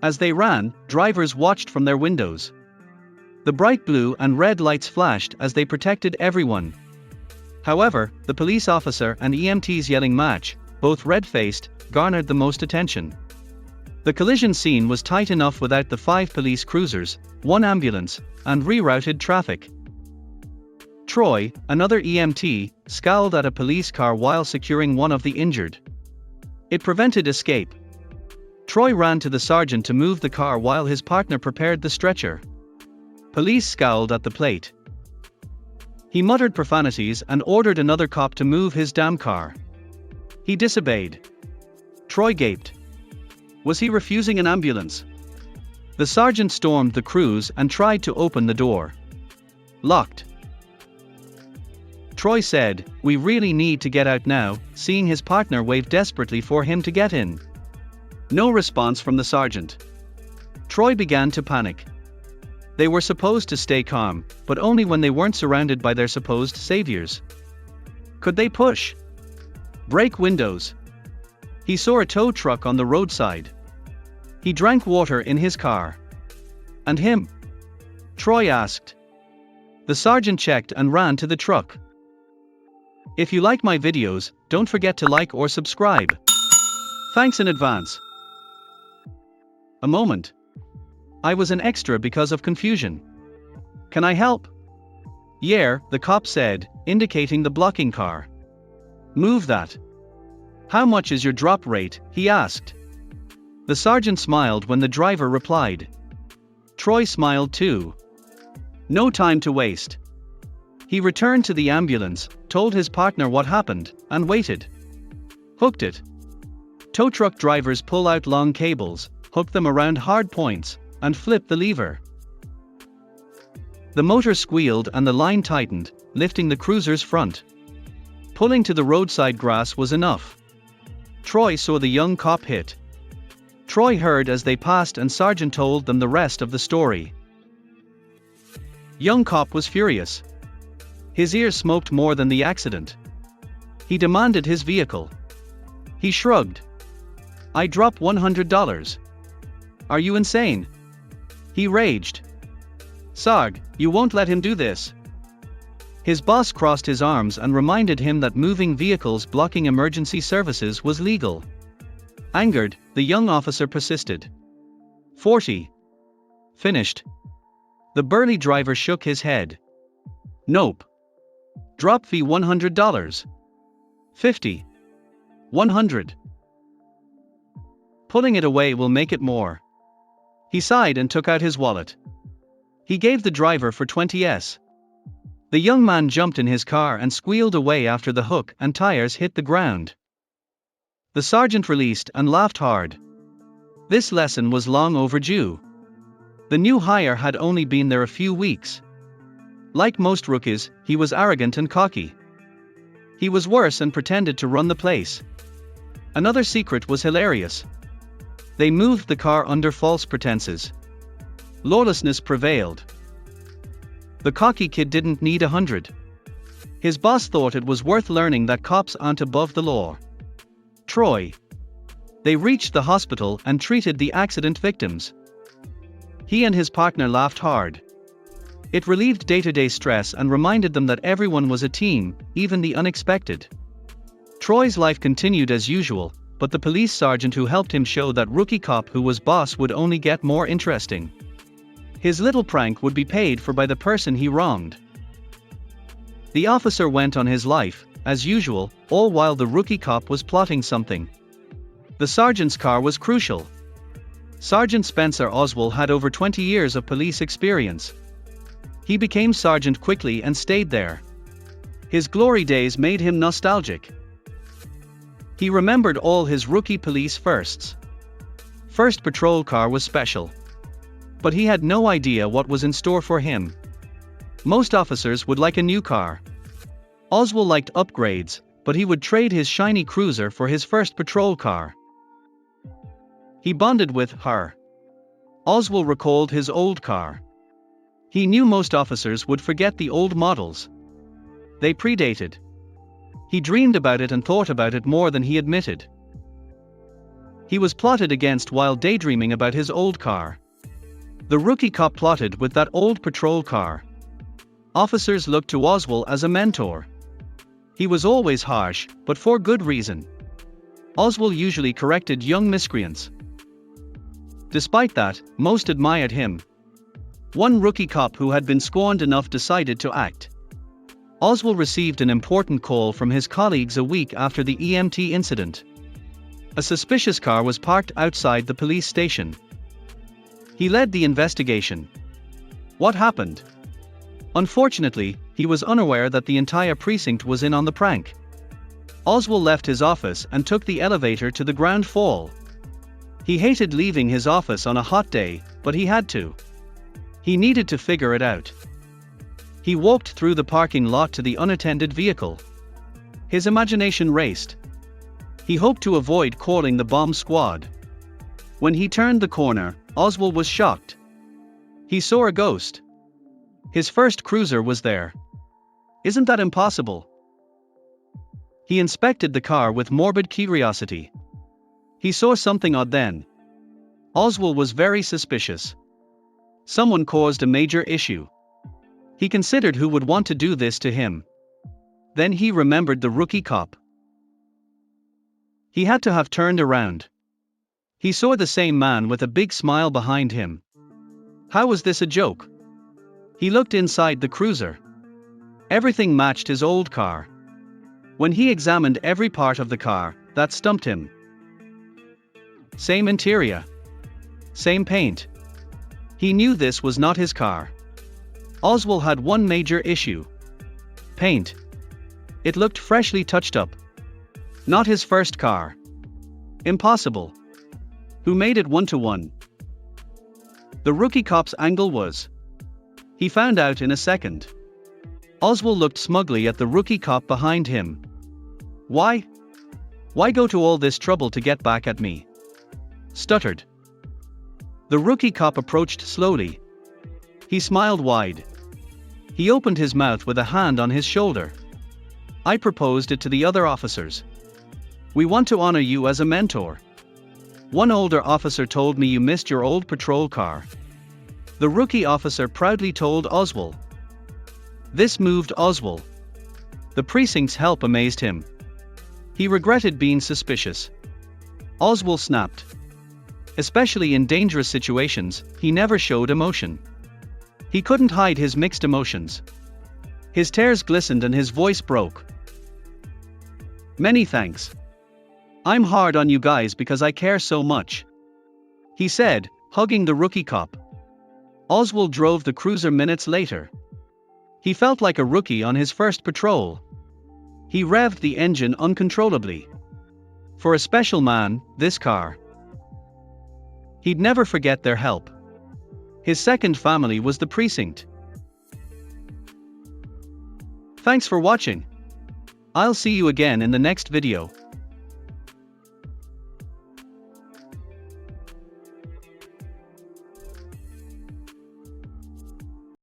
As they ran, drivers watched from their windows. The bright blue and red lights flashed as they protected everyone. However, the police officer and EMT's yelling match, both red-faced, garnered the most attention. The collision scene was tight enough without the 5 police cruisers, 1 ambulance, and rerouted traffic. Troy, another EMT, scowled at a police car while securing one of the injured. It prevented escape. Troy ran to the sergeant to move the car while his partner prepared the stretcher. Police scowled at the plate. He muttered profanities and ordered another cop to move his damn car. He disobeyed. Troy gaped. Was he refusing an ambulance? The sergeant stormed the cruise and tried to open the door. Locked. Troy said, "We really need to get out now," seeing his partner wave desperately for him to get in. No response from the sergeant. Troy began to panic. They were supposed to stay calm, but only when they weren't surrounded by their supposed saviors. Could they push? Break windows? He saw a tow truck on the roadside. He drank water in his car. And him? Troy asked. The sergeant checked and ran to the truck. If you like my videos, don't forget to like or subscribe. Thanks in advance. A moment. I was an extra because of confusion. Can I help? Yeah, the cop said, indicating the blocking car. Move that. How much is your drop rate? He asked. The sergeant smiled when the driver replied. Troy smiled too. No time to waste. He returned to the ambulance, told his partner what happened, and waited. Hooked it. Tow truck drivers pull out long cables, hook them around hard points, and flip the lever. The motor squealed and the line tightened, lifting the cruiser's front. Pulling to the roadside grass was enough. Troy saw the young cop hit. Troy heard as they passed and Sergeant told them the rest of the story. Young cop was furious. His ears smoked more than the accident. He demanded his vehicle. He shrugged. I drop $100. Are you insane? He raged. Sarg, you won't let him do this. His boss crossed his arms and reminded him that moving vehicles blocking emergency services was legal. Angered, the young officer persisted. 40. Finished. The burly driver shook his head. Nope. Drop fee $100. 50. 100. Pulling it away will make it more. He sighed and took out his wallet. He gave the driver for 20s. The young man jumped in his car and squealed away after the hook and tires hit the ground. The sergeant released and laughed hard. This lesson was long overdue. The new hire had only been there a few weeks. Like most rookies, he was arrogant and cocky. He was worse and pretended to run the place. Another secret was hilarious. They moved the car under false pretenses. Lawlessness prevailed. The cocky kid didn't need 100. His boss thought it was worth learning that cops aren't above the law. Troy. They reached the hospital and treated the accident victims. He and his partner laughed hard. It relieved day-to-day stress and reminded them that everyone was a team, even the unexpected. Troy's life continued as usual, but the police sergeant who helped him show that rookie cop who was boss would only get more interesting. His little prank would be paid for by the person he wronged. The officer went on his life, as usual, all while the rookie cop was plotting something. The sergeant's car was crucial. Sergeant Spencer Oswald had over 20 years of police experience. He became sergeant quickly and stayed there. His glory days made him nostalgic. He remembered all his rookie police firsts. First patrol car was special. But he had no idea what was in store for him. Most officers would like a new car. Oswald liked upgrades, but he would trade his shiny cruiser for his first patrol car. He bonded with her. Oswald recalled his old car. He knew most officers would forget the old models. They predated. He dreamed about it and thought about it more than he admitted. He was plotted against while daydreaming about his old car. The rookie cop plotted with that old patrol car. Officers looked to Oswald as a mentor. He was always harsh, but for good reason. Oswald usually corrected young miscreants. Despite that, most admired him. One rookie cop who had been scorned enough decided to act. Oswald received an important call from his colleagues a week after the EMT incident. A suspicious car was parked outside the police station. He led the investigation. What happened? Unfortunately, he was unaware that the entire precinct was in on the prank. Oswald left his office and took the elevator to the ground floor. He hated leaving his office on a hot day, but he had to. He needed to figure it out. He walked through the parking lot to the unattended vehicle. His imagination raced. He hoped to avoid calling the bomb squad. When he turned the corner, Oswald was shocked. He saw a ghost. His first cruiser was there. Isn't that impossible? He inspected the car with morbid curiosity. He saw something odd then. Oswald was very suspicious. Someone caused a major issue. He considered who would want to do this to him. Then he remembered the rookie cop. He had to have turned around. He saw the same man with a big smile behind him. How was this a joke? He looked inside the cruiser. Everything matched his old car. When he examined every part of the car, that stumped him. Same interior. Same paint. He knew this was not his car. Oswald had one major issue. Paint. It looked freshly touched up. Not his first car. Impossible. Who made it 1-to-1? The rookie cop's angle was. He found out in a second. Oswald looked smugly at the rookie cop behind him. Why? Why go to all this trouble to get back at me? Stuttered. The rookie cop approached slowly. He smiled wide. He opened his mouth with a hand on his shoulder. I proposed it to the other officers. We want to honor you as a mentor. One older officer told me you missed your old patrol car. The rookie officer proudly told Oswald. This moved Oswald. The precinct's help amazed him. He regretted being suspicious. Oswald snapped. Especially in dangerous situations, he never showed emotion. He couldn't hide his mixed emotions. His tears glistened and his voice broke. Many thanks. I'm hard on you guys because I care so much, he said, hugging the rookie cop. Oswald drove the cruiser minutes later. He felt like a rookie on his first patrol. He revved the engine uncontrollably. For a special man, this car. He'd never forget their help. His second family was the precinct. Thanks for watching. I'll see you again in the next video.